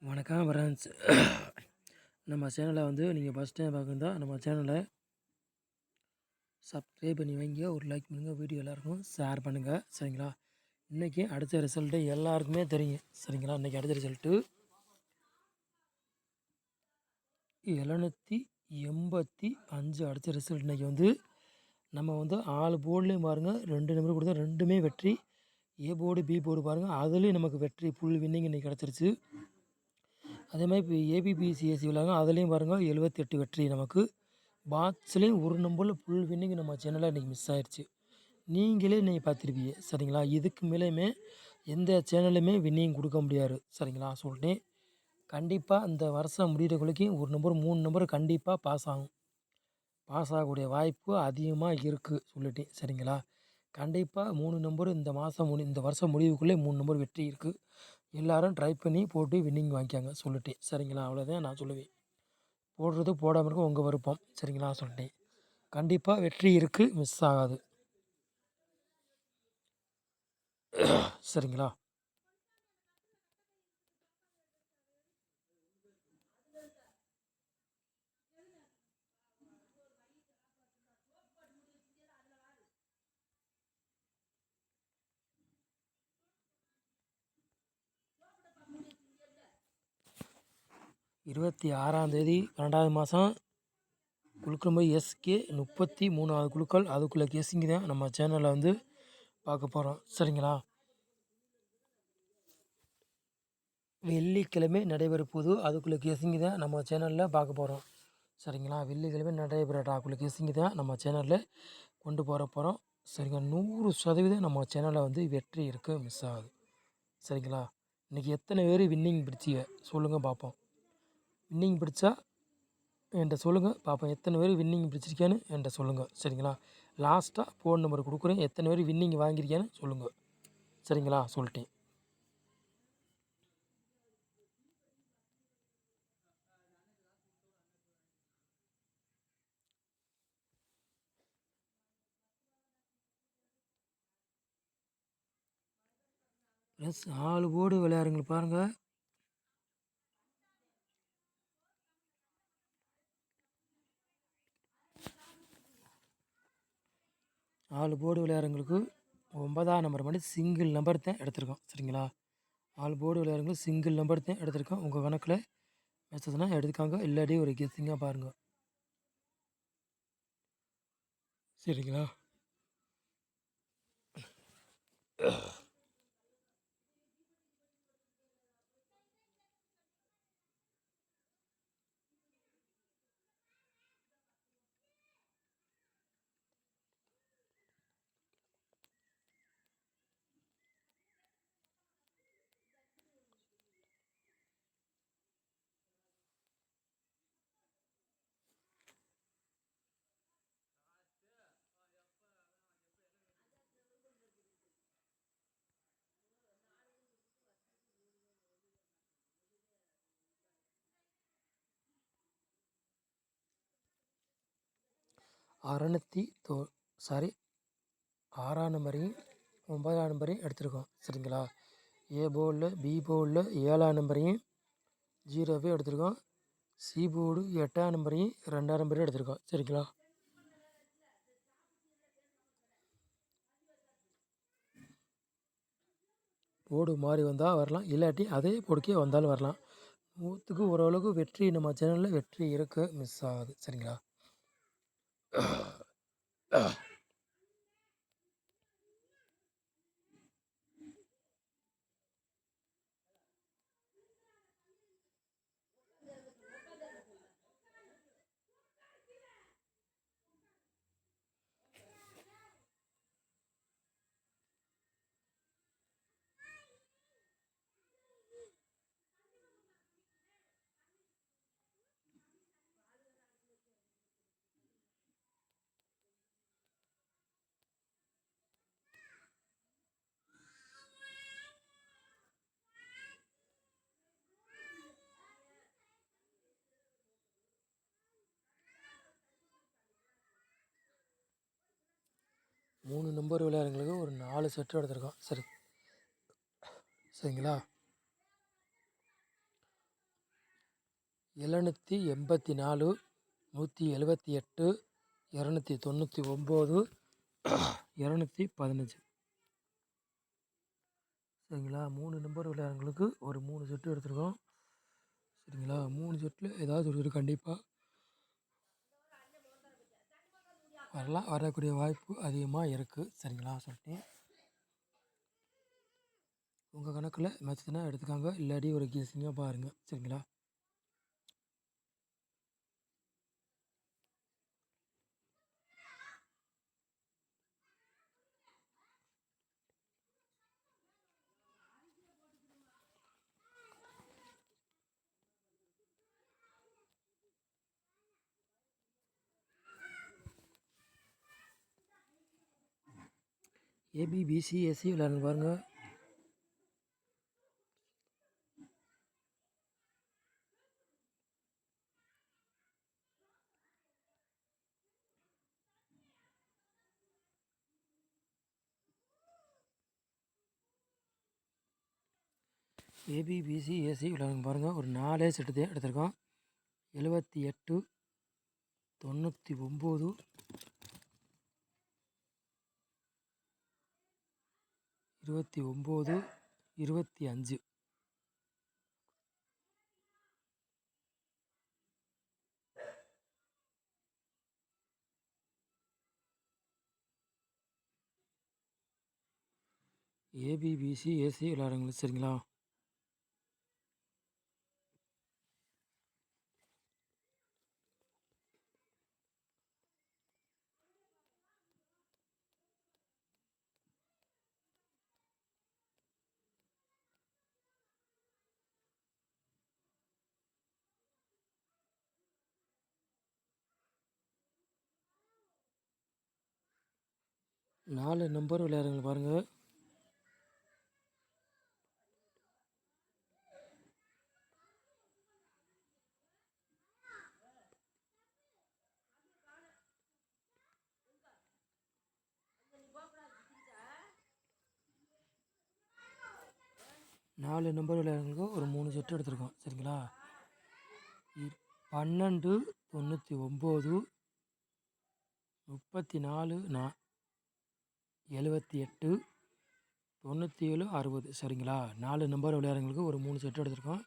வணக்கம் ஃப்ரெண்ட்ஸ். நம்ம சேனலை நீங்கள் ஃபஸ்ட் டைம் பார்க்குறதா நம்ம சேனலை சப்ஸ்கிரைப் பண்ணி வைங்க, ஒரு லைக் பண்ணுங்கள், வீடியோ எல்லாருக்கும் ஷேர் பண்ணுங்கள். சரிங்களா? இன்றைக்கி அடுத்த ரிசல்ட்டு எல்லாருக்குமே தெரியும். சரிங்களா? இன்றைக்கி அடுத்த ரிசல்ட்டு 785 அடுத்த ரிசல்ட். இன்றைக்கி நம்ம 6 போர்டுலேயும் பாருங்கள் 2 நம்பர் கொடுத்தா ரெண்டுமே வெற்றி. ஏ போர்டு பி போர்டு பாருங்கள், அதுலேயும் நமக்கு வெற்றி ஃபுல் வின்னிங் இன்றைக்கி கிடச்சிருச்சு. அதே மாதிரி இப்போ ஏபிபிசிஎஸ்சி விளாங்க, அதுலேயும் பாருங்கள் 78 வெற்றி. நமக்கு பாக்ஸ்லேயும் ஒரு நம்பரில் ஃபுல் வின்னிங் நம்ம சேனலில் இன்றைக்கி மிஸ் ஆயிடுச்சு. நீங்களே இன்றைக்கி பார்த்துருப்பீங்க. சரிங்களா? இதுக்கு மேலேயுமே எந்த சேனலுமே வின்னிங் கொடுக்க முடியாது. சரிங்களா? சொல்லிட்டேன். கண்டிப்பாக இந்த வருஷம் முடிகிறக்குள்ளைக்கும் ஒரு நம்பர் 3 நம்பர் கண்டிப்பாக பாஸ் ஆகும். பாஸ் ஆகக்கூடிய வாய்ப்பு அதிகமாக இருக்குது சொல்லிட்டேன். சரிங்களா? கண்டிப்பாக 3 நம்பர் இந்த வருஷம் முடிவுக்குள்ளே 3 நம்பர் வெற்றி இருக்குது. எல்லோரும் ட்ரை பண்ணி போட்டு வின்னிங் வாங்கிக்காங்க சொல்லிட்டேன். சரிங்களா? அவ்வளோதான் நான் சொல்லுவேன். போடுறது போடாமல் இருக்கும் உங்கள் விருப்பம். சரிங்களா? சொல்லிட்டேன். கண்டிப்பாக வெற்றி இருக்குது, மிஸ் ஆகாது. சரிங்களா? இருபத்தி 6ஆந்தேதி 12வது மாதம் குழுக்கள் எஸ்கே 33வது குழுக்கள். அதுக்குள்ளே கெஸிங் தான் நம்ம சேனலில் பார்க்க போகிறோம். சரிங்களா? வெள்ளிக்கிழமை நடைபெற போது அதுக்குள்ளே கெஸிங் தான் நம்ம சேனலில் பார்க்க போகிறோம். சரிங்களா? வெள்ளிக்கிழமை நடைபெற அதுக்குள்ளே கெஸிங் தான் நம்ம சேனலில் கொண்டு போகிறோம். சரிங்க, 100% நம்ம சேனலில் வெற்றி இருக்குது, மிஸ் ஆகுது. சரிங்களா? இன்றைக்கி எத்தனை பேர் வின்னிங் பிடிச்சிங்க சொல்லுங்கள் பார்ப்போம். வின்னிங் பிடிச்சா என்கிட்ட சொல்லுங்கள் பார்ப்போம். எத்தனை பேர் வின்னிங் பிடிச்சிருக்கேன்னு என்கிட்ட சொல்லுங்கள். சரிங்களா? லாஸ்ட்டாக ஃபோன் நம்பர் கொடுக்குறேன். எத்தனை பேர் வின்னிங் வாங்கியிருக்கேன்னு சொல்லுங்கள். சரிங்களா? சொல்லிட்டேன். ப்ளஸ் 4 போர்டு விளையாடுங்க பாருங்கள். நாலு போர்டு விளையாடுறவங்களுக்கு 9ஆம் நம்பர் மாதிரி சிங்கிள் நம்பர் தான் எடுத்திருக்கோம். சரிங்களா? 4 போர்டு விளையாடுறவங்களுக்கு சிங்கிள் நம்பர் தான் எடுத்திருக்கோம். உங்கள் கணக்கில் மெசேஜ்னால் எடுத்துக்காங்க, இல்லாட்டி ஒரு கெஸ்ஸிங்காக பாருங்கள். சரிங்களா? 6ஆம் நம்பரையும் 9ஆம் நம்பரையும் எடுத்திருக்கோம். சரிங்களா? ஏ போர்டில் பி போர்டில் 7ஆம் நம்பரையும் 0வே எடுத்திருக்கோம். சி போர்டு 8ஆம் நம்பரையும் 2ஆம் நம்பரையும் எடுத்திருக்கோம். சரிங்களா? போர்டு மாறி வந்தால் வரலாம், இல்லாட்டி அதே போர்டுக்கே வந்தாலும் வரலாம். 100க்கு ஓரளவுக்கு வெற்றி நம்ம சேனலில் வெற்றி இருக்குது, மிஸ் ஆகுது. சரிங்களா? 3 நம்பர் விளையாடுறவங்களுக்கு ஒரு 4 செட்டு எடுத்திருக்கோம். சரிங்களா? 784 178 299 215. சரிங்களா? 3 நம்பர் விளையாடுறவங்களுக்கு ஒரு 3 செட்டு எடுத்துருக்கோம். சரிங்களா? 3 செட்டில் ஏதாவது ஒரு கண்டிப்பாக வரக்கூடிய வாய்ப்பு அதிகமாக இருக்குது. சரிங்களா? சொல்லிட்டு உங்கள் கணக்கில் மேட்ச்னா எடுத்துக்காங்க, இல்லாட்டி ஒரு கெஸ்ஸிங்காக பாருங்கள். சரிங்களா? ஏபிபிசி எஸ்சி விளையாடுங்க பாருங்கள். ஏபிபிசி ஏசி விளையாடுங்க பாருங்கள். ஒரு 4 செட்டு தான் எடுத்திருக்கோம். 78 99 29 25. ஏபிபிசி ஏசி விளையாடுங்க. சரிங்களா? நாலு நம்பர் விளையாடுங்க பாருங்கள். நாலு நம்பர் விளையாடுறவங்களுக்கு ஒரு 3 செட்டு எடுத்திருக்கோம். சரிங்களா? 12 99 34 78 97 60. சரிங்களா? 4 நம்பர் விளையாடுறவங்களுக்கு ஒரு 3 செட்டு எடுத்திருக்கோம்.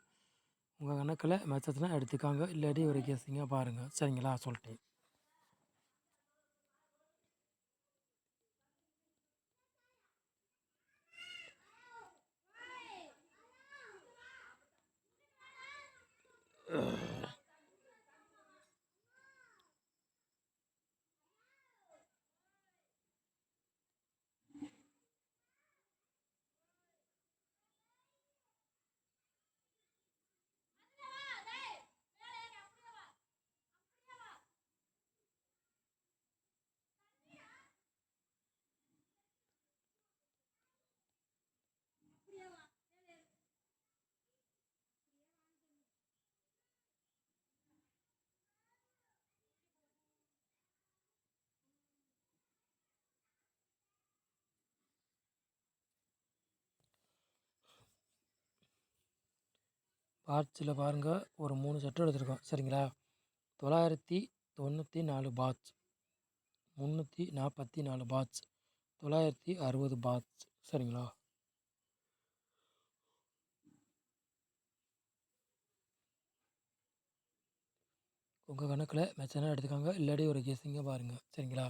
உங்கள் கணக்கில் மேட்சஸ்னால் எடுத்துக்காங்க, இல்லாட்டி ஒரு கெஸ்ஸிங்காக பாருங்கள். சரிங்களா? சொல்லிட்டேன். பாட்சில் பாருங்கள், ஒரு 3 செட்டு எடுத்திருக்கோம். சரிங்களா? 994 பாட்ச், 344 பாட்ச், 960 பாட்ச். சரிங்களா? உங்கள் கணக்கில் மேட்ச்னா எடுத்துக்காங்க, இல்லாட்டி ஒரு கெஸ்ஸிங்காக பாருங்கள். சரிங்களா?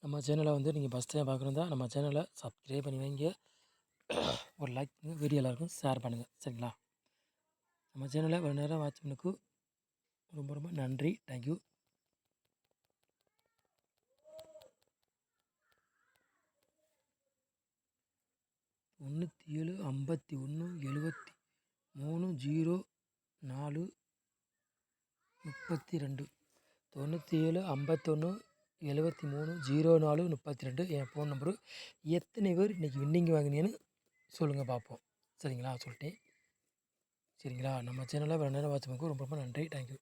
நம்ம சேனலை வந்து நீங்கள் ஃபஸ்ட் டைம் பார்க்குறதா நம்ம சேனலை சப்ஸ்கிரைப் பண்ணி வைங்க, ஒரு லைக் பண்ணுங்கள், வீடியோ எல்லாருக்கும் ஷேர் பண்ணுங்கள். சரிங்களா? நம்ம சேனலை ஒரு நேரம் வாட்ச் பண்ணுக்கு ரொம்ப ரொம்ப நன்றி. தேங்க்யூ. 97 51 73 04 32. 97 51 73 04 32 என் ஃபோன் நம்பரு. எத்தனை பேர் இன்றைக்கி வின்னிங் வாங்கினீங்கன்னு சொல்லுங்கள் பார்ப்போம். சரிங்களா? சொல்லிட்டேன். சரிங்களா? நம்ம சேனலை வேறு நேரம் வாட்ச் பண்ணுறதுக்கு ரொம்ப ரொம்ப நன்றி. தேங்க்யூ.